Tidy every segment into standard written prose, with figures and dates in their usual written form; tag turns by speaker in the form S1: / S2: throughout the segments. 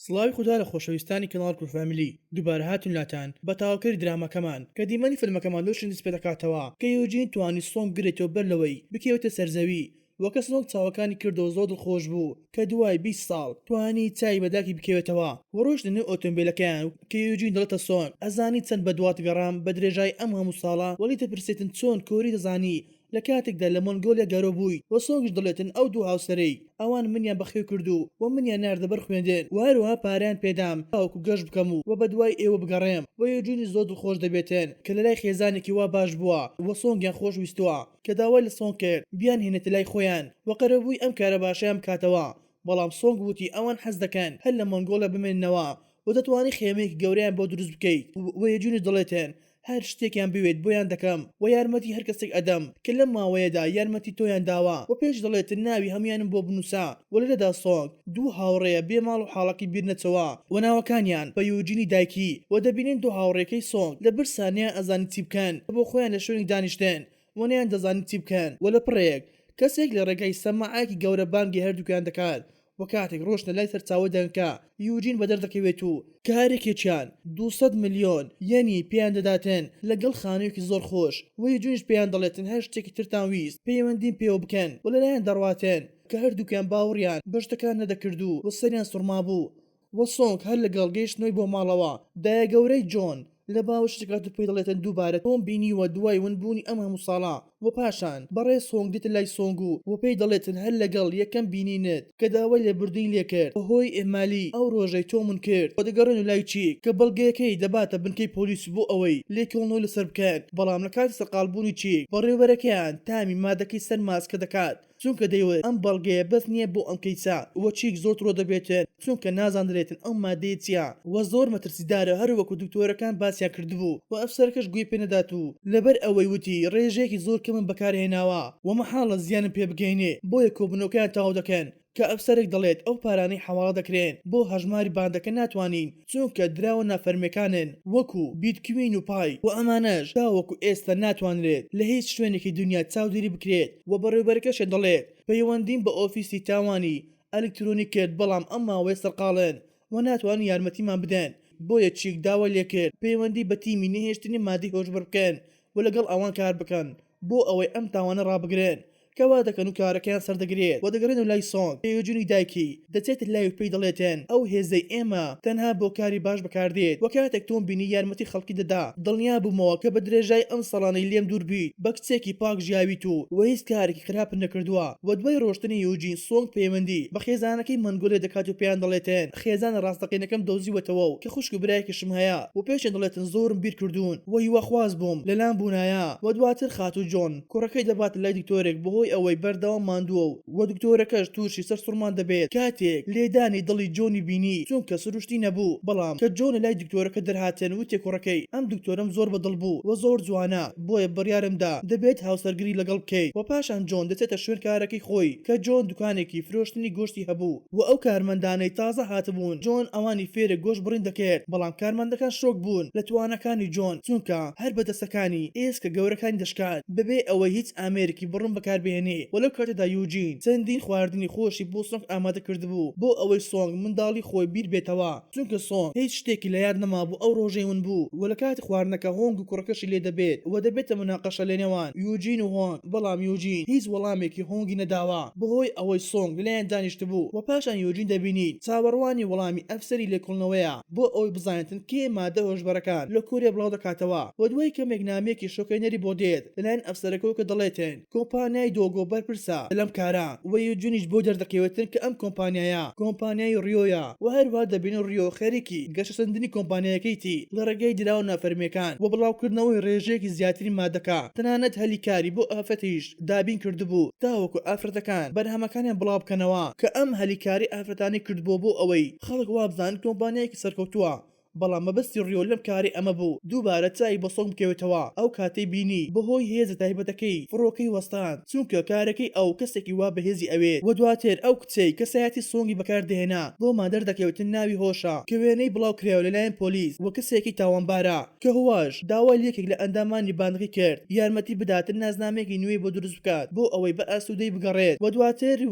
S1: سڵاوی خوددا لە خۆشەویستانی کەناڵ کوورفامیلی دووبارە هاتون لاتان بە تاواکەری درامەکەمان کە دیمەنی فیلمەکەمان لەو شندس پێ دەکاتەوە کە یۆجین توانی سۆنگ گرێتەوە بەر لەوەی بکەوێتە سەرزەوی وەکە سۆنگ چاوەکانی کردەوە زۆر دڵخۆش بوو کە دوای 20 ساڵ توانی چای بەداکی بکەوێتەوە وەڕۆژ لەنێو ئۆتۆمبیلەکەیان کە یۆجین دەڵێتە سۆنگ ئەزانی چەند بەدوات گەڕام بە درێژای ئەم هەموو ساڵە وەلی دەپرسێتن چۆن کۆری دەزانی لە کاتێکدا لە مۆنگۆلیا گەرۆ بووی وە سۆنگش دەڵێتن ئەو دوو هاوسەرەی ئەوان منیان بەخێو کردو و منیان ناردە بەر خوێندێن و هەروەها پاریان پێدام تاوەکو گەشت بکەم و بە دوای ئێوە بگەڕێم و یۆجینی زۆر دڵخۆش دەبێتن کە لە لای خێزانێکی وا باش بووە وە سۆنگیان خۆش ویستووە کە داوای لە سۆنگ کرد بیان هێنێتە لای خۆیان وە قەرەبووی ئەم کارە باشەیان بکاتەوە بەڵام سۆنگ وتی ئەوان حەز دەکەن هەر لە مۆنگۆلە بمێننەوە و دەتوانی خێمەیەکی گەورەیان بۆ دروست بکەیت و یۆجینی دەڵێتن هەر شتێکیان بوێت بۆیان دەکەم و یارمەتی هەر کەسێک ئەدەم کە لەم ماوەیەدا یارمەتی تۆیان داوە و پێش دەڵێتن ناوی هەمویانم بۆ بنووسا و لەدا سۆنگ دوو هاوڕێیە بێ ماڵ و حاڵەکی بیر نەچەوە و ناوەکانیان بە یۆجینی دایکی و دەبینین دوو هاوڕێکەی سۆنگ لە برسانیان ئەزانی چی بکەن بۆ خۆیان لە شوێنی دانیشتن و نەیان دەزانی چی بکەن و لە پڕێک کەسێک لە ڕێگەی سەماعایکی گەورە بانگی هەردووکیان دەکات و کاتێک ڕۆشنە لای سەرچاوە دەنکە یۆجین بە دەردەکەوێت و کارێکێکیان 200 ملیۆن یەنی پێیان دەداتن لەگەڵ خانوویەکی زۆر خۆش و یۆجینش پێیان دەڵێتن هەر شتێکی ترتان ویست پەیوەندیم پێوە بکەن و لەلایەن دەڕواتن کە هەردووکیان باوەڕیان بەشتەکان نەدەکردو و سەریان سوڕما بوو و سۆنگ هەر لەگەڵ گەیشتنەوەی بۆ ماڵەوە دایە گەورەی جۆن لە باوەشتێکات و پێی دەڵێتن دووبارە تۆم بینیوە دوای ونبوونی ئەم هەموو ساڵە و پاشان بەڕێ سۆنگ دێتە لای سۆنگ و پێی دەڵێتن هەر لەگەڵ یەکەم بینینت کە داوای لێبوردنی لێ کرد بەهۆی ئێمالی ئەو ڕۆژەی تۆ من کرد و دەگەڕێن و لای چی کە بەڵگەیەکەی دەباتە بنکەی پۆلیس بۆ ئەوەی لێکۆڵنەوە لەسەر بکەن بەڵام لە کاتی سەرقالبوونی چی بەڕێوەرەکەیان تامی مادەکەی سەر ماسکە دەکات چونکە دەیوێت ئەم بەڵگەیە بەس نییە بۆ ئەم کەیسا وە چیک زۆر تڕۆ دەبێتن چونکە نازانرێتن ئەم مادەیە چییە وە زۆر مەترسیدارە هەروەکو دکتۆرەکان باسییان کردبوو و ئەفسەرەکەش گوێی پێ نەدات و لەبەر ئەوەی وتی ڕێژەیەکی زۆر کەمن بەکارهێناوە و مەحاڵە زیانم پێ بگەینێ بۆیە کۆبنەوەکەیان تاو دەکەن کە ئەفسەرێک دەڵێت ئەو پارانەی حواڵە دەکرێن بۆ هەژماری باندەکە ناتوانین چونکە دراوە نافەرمیەکانن وەکو بیتکوین و پای و ئەمانەش تاوەکو ئێستا ناتوانرێت لە هیچ شوێنێکی دنیا چاودێری بکرێت و بەڕێوەبەرەکەشە دەڵێت پەیوەندیم بە ئۆفیسی تاوانی ئەلکترۆنیک کرد بەڵام ئەم ماوەی سەرقاڵن و ناتوانین یارمەتیمان بدەن بۆیە چیک داوا لێ کرد پەیوەندی بە تیمی نەهێشتنی مادی هۆشبەر بکەن و لەگەڵ ئەوان کار بکەن بۆ ئەوەی ئەم تاوانە ڕابگرێن کەوا دەکەن و کارەکەیان سەردەگرێت و دەگەڕێن و لای سۆنگ یۆجینی دایکی دەچێتە لای و پێی دەڵێتن ئەو هێزەی ئێمە تەنها بۆ کاری باش بەکاردێت و کاتێک تۆم بینی یارمەتی خەڵکی دەدا دڵنیا بوومەوە کە بە درێژای ئەم سەڵانەی لێم دوور بیت بە کچێکی پاک ژیاویت و هیچ کارێکی خراپن نەکردووە و دوای ڕۆشتنی یۆجین سۆنگ پەیوەندی بە خێزانەکەی مەنگۆلێ دەکات و پێیان دەڵێتن خێزانە ڕاستەقینەکەم دۆزیوەتەوە و کە خوشک و برایەکیشم هەیە و پێشیان دەڵێتن زۆرم بیر کردوون و هیواخواز بووم لەلام بوونایە و دواتر خاتو جۆن کوڕەکەی دەبات لای دکتۆرێک بەهۆی ئەوەی بەردەوام ماندووە و دکتۆرەکەش تووشی سەر سوڕمان دەبێت کاتێک لێدانی دڵی جۆنی بینی چونکە سروشتی نەبوو بەڵام کە جۆن لای دکتۆرەکە دەرهاتن وتێ کوڕەکەی ئەم دکتۆرم زۆر بەدڵ بوو و زۆر جوانە بۆیە بڕیارمدا دەبێت هاوسەرگری لەگەڵ بکەیت و پاشان جۆن دەچێتە شوێن کارەکەی خۆی کە جۆن دوکانێکی فرۆشتنی گۆشتی هەبوو و ئەو کارمەندانەی تازە هاتبوون جۆن ئەوانی فێرە گۆشت بڕین دەکرد بەڵام کارمەندەکان شۆک بوون لە توانەکانی جۆن چونکە هەر بەدەستەکانی ئێسکە گەورەکانی دەشکات بەبێ ئەوەی هیچ ئامێرێکی بڕم بەکاربێنێ وەلەو کاتێدا یۆجین چەندین خواردنی خۆشی بۆ سۆنگ ئامادە کردبوو بۆ ئەوەی سۆنگ منداڵی خۆی بیر بێتەوە چونکە سۆنگ هیچ شتێکی لە یاد نەمابوو ئەو ڕۆژەی ون بوو و لە کاتی خواردنەکە هۆنگ و کوڕەکەشی لێ دەبێت و دەبێتە مناقەشە لە نێوان یۆجین و هۆنگ بەڵام یۆجین هیچ وەڵامێکی هۆنگی نەداوە بەهۆی ئەوەی سۆنگ لەلایەن دانیشت بوو و پاشان یۆجین دەبینیت چاوەڕوانی وەڵامی ئەفسەری لێکۆڵنەوەیە بۆ ئەوەی بزانێتن کێ مادە هۆشبەرەکان لە کوریا بڵاو دەکاتەوە و دوای کەمێک نامێکی شۆکەینەری بۆ دێت لەلایەن ئەفسەرەکەەوە کە دەڵێتن کۆمپانیای دۆگۆ بەرپرسە لەم کارە و یۆجینیش بۆ دەردەکەوێتن کە ئەم کۆمپانیایە کۆمپانیای ڕیۆیە و هەروە دەبین ڕیۆ خەریکی گەشەسەندنی کۆمپانیەکەیتی لە ڕێگەی دراوە نافەرمیەکان و بڵاوکردنەوەی ڕێژەیەکی زیاتری مادەکە تەنانەت هەلیکاری بۆ ئافرەتیش دابین کردبوو تاوەکو ئافرەتەکان بەرهەمەکانیان بڵاو بکەنەوە کە ئەم هەلیکاری ئافرەتانی کردبوو بۆ ئەوەی خەڵک وابزان کۆمپانیایەکی سەرکەوتووە بەڵام مەبەستی ڕیۆ لەم کاری ئەمە بوو دووبارە چای بە سۆنگ بکەوێتەوە ئەو کاتەی بینی بەهۆی هێزە تایبەتەکەی فڕۆکەی وەستان چونکە کارەکەی ئەو کەسێکی وا بەهێزی ئەوێت و دواتر ئەو کچەی کەسایەتی سۆنگی بەکاردێنا بۆ مادەر دەکەوتن ناوی هۆشە کە وێنەی بڵاو کراوە لەلایەن پۆلیس وە کەسێکی تاوانبارە کە هواش داوای لێکێک لە ئەندامانی بانقی کرد یارمەتی بداتن نازنامێکی نوێی بۆ دروست بکات بۆ ئەوەی بە ئاسوودەی بگەڕێت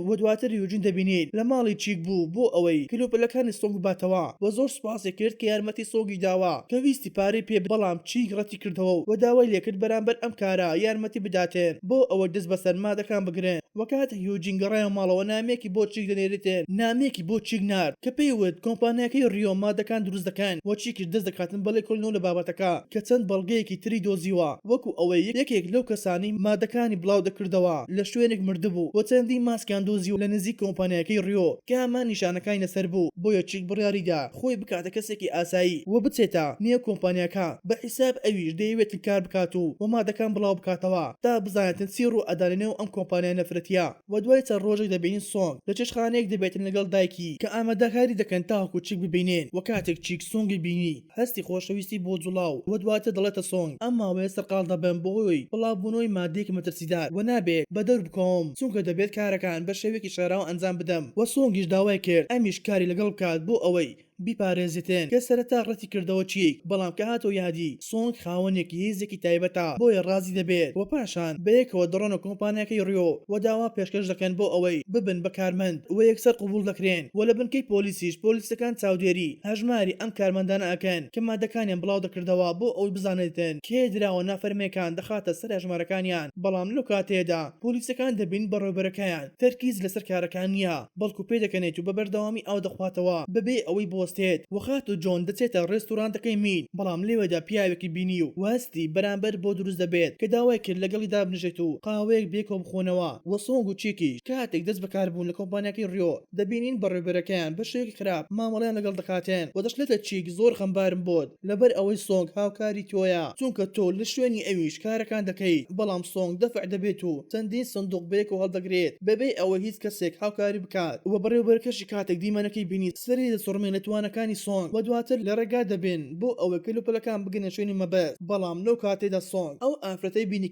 S1: و دواتر یوجین دەبینین لە ماڵی چیک بوو بۆ ئەوەی کلۆپەلەکانی سۆنگ باتەوە و زۆر سوپاسی کرد کە یارمەتی سۆنگی داوا کە ویستی پارەی پێ بەڵام چیک ڕەتی کردەوە و داوای لێکرد بەرامبەر ئەم کارە یارمەتی بداتێن بۆ ئەوە دەست بە سەرمادەکان بگرن وەکاتە یوجین گەڕایە ماڵەوە نامێکی بۆ چیک دەنێرێتێن نامێکی بۆ چیک نارد کە پێیوت کۆمپانیاکەی ڕیۆ مادەکان دروست دەکەن بۆ چیکیش دەست دەکاتن بەڵێ کۆلنەوە لە بابەتەکە کە چەند بەڵگەیەکی تری دۆزیوە وەکو ئەوەی یەکێک لەو کەسانی مادەکانی بڵاو دەکردەوە لە شوێنێک مردبوو بۆ چەندی ماسکیان دۆزی و لە نزیک کۆمپانیاکەی ڕیۆ کە ئەمان نیشانەکانی لەسەر بوو بۆیە چیک بڕیاریدا خۆی بکاتە کەسێکی ئاسایی و بچێتە نێو کۆمپانیاکە بە حیساب ئەویش دەیەوێت کار بکات و مادەکان بڵاو بکاتەوە تا بزانێتن چیر و ئەدانێنەوە ئەم کۆمپانیا نەفرەتیە و دوای چەند ڕۆژێک دەبینین سۆنگ لە چێشتخانەیەک دەبێتن لەگەڵ دایکی کە ئامادەکاری دەکەن تاوەکو چیک ببینێن و کاتێک چیک سۆنگی بینی هەستی خۆشەویستی بۆ جوڵاو و دواتە دەڵێتە سۆنگ ئەم ماوەیە سەرقاڵ دەبن بۆی بڵاوبوونەوەی مادەیەکی مەترسیدار و نابێت بە دەور بکۆم چونکە دەبێت کارەکان بە شێوێکی شاراو ئەنجام بدەم و سۆنگیش داوای کرد ئەمیش کاری لەگەڵ بکات بۆ ئەوەی بیپارێزێتن کە سەرەتا ڕەتی کردەوە چیک بەڵام کە هاتەوە یادی سۆنگ خاوەنێکی هێزێکی تایبەتە بۆیە ڕازی دەبێت و پاشان بەیەکەوە دڕۆنە کۆمپانیاکەی ڕیۆ و داوا پێشکەش دەکەن بۆ ئەوەی ببن بە کارمەند و یەکسەر قبول دەکرێن و لە بنکەی پۆلیسیش پۆلیسەکان چاودێری هەژماری ئەم کارمەندانە ئەکەن کە مادەکانیان بڵاو دەکردەوە بۆ ئەوی بزانێتن کێ دراوە نافەرمێکان دەخاتە سەر هەژمارەکانیان بەڵام لەو کاتێدا پۆلیسەکان دەبین بەڕێوەبەرەکەیان تەرکیز لەسەر کارەکان نییە بەڵکو پێ دەکەنێت و بە بەردەوامی ئەو دەخواتەوە بەبێ ئەوەی بۆستێت وخات و جۆن دەچێتە ڕێستورانتەکەی مین بەڵام لێوەدا پیاوێکی بینی و واستی بەرامبەر بۆ دروست دەبێت کە داوای کرد لەگەڵی دابنژێت و قاوەیەک بێکۆ بخۆنەوە و سۆنگ و چیکیش کاتێک دەست بەکاربوون لە کۆمپانیاکەی ڕیۆ دەبینین بەڕێوەبەرەکەیان بە شێوەیەکی خراپ مامەڵەیان لەگەڵ دەکاتێن و دەشلێتە چیک زۆر خەمبارم بۆت لەبەر ئەوەی سۆنگ هاوکاری تۆیە چونکە تۆ لە شوێنی ئەویش کارەکان دەکەیت بەڵام سۆنگ دەفع دەبێت و چەندین سندوق بێک و هەڵدەگرێت بەبێ ئەوە هیچ کەسێک هاوکاری بکات و بەڕێوەبەرەکەشی کاتێک دیمەنەکەی بینی سەری دەسوڕمێ لە توانەکانی سۆنگ و دواتر لە ڕێگا دەبێن بۆ ئەوەی کلوپەلەکان بگەنە شوێنی مەبەست بەڵام لەو کاتێدا سۆنگ ئەو ئافرەتەی بینی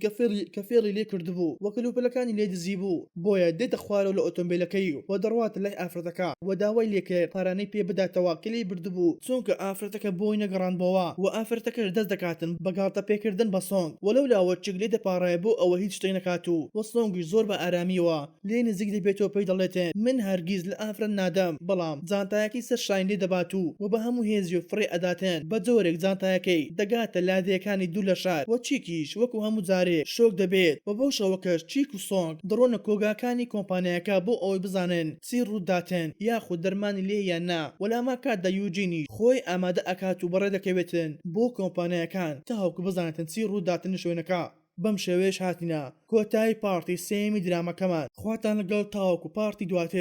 S1: کە فێڵی لێ کردبوو و کلوپەلەکانی لێ دزی بوو بۆیە دێتە خوارەوە لە ئۆتۆمبیلەکەی و دەڕواتە لای ئافرەتەکە و داوای لێکرد پارانەی پێ بداتەوە کە لێی بردبوو چونکە ئافرەتەکە بۆی نەگەڕاندبەوە و ئافرەتەکەش دەست دەکاتن بەگاڵتە پێکردن بە سۆنگ وەلەولاوە چیک لێ دەپاڕایە بۆ ئەوە هیچ شتێک نەکات و سۆنگیش زۆر بە ئارامیەوە لێ نزیک دەبێتەوە پێی دەڵێتێن من هەرگیز لە ئافرەت نادەم بەڵام جانتایەکی سەر شاین لێ دەبات و بە هەموو هێزی و فڕێ ئەداتێن بە جۆرێک جانتایەکەی دەگاتە لادەیەکانی دوو لە شار و چیکیش وەکو هەموو جارێ شۆک دەبێت و بەو شەوەکەش چیک و سۆنگ دڕۆنە کۆگاکانی کۆمپانیاکە بۆ ئەوەی بزانن چی ڕووداتێن یاخود دەرمانی لێ یان نا وەلاما کاتدا یوجینی خۆی ئامادە ئەکات و بەڕێ دەکەوێتن بۆ کۆمپانیاکان تاوەکو بزانێتن چی ڕووداتن شوێنەکە بەم شێوەیەش هاتینە کۆتایی پارتی سێمی درامەکەمان خواتان لەگەڵ تاوەکو پارتی دواتر